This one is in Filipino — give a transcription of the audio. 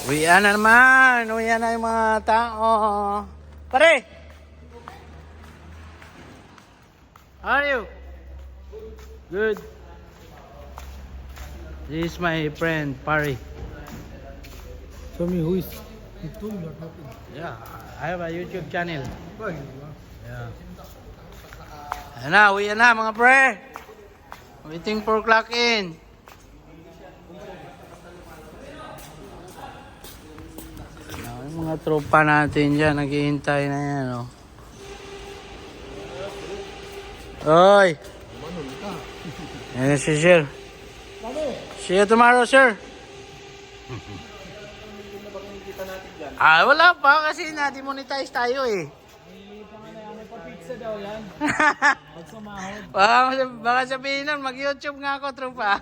Uwian na naman. Uwian na yung mga tao. Pare! How are you? Good. This is my friend, Pare. Show me who is who you are talking. Yeah, I have a YouTube channel. Why? Yeah. Ayan na, uwian na mga pre. Waiting for clock in. Yung mga tropa natin dyan, naghihintay na yan, oh. Oy! Ayan si Sir. See you tomorrow, sir. Wala pa kasi na-demonetize tayo eh. May pa-pizza daw yan. Baka sabihin nun, mag-YouTube nga ako, tropa.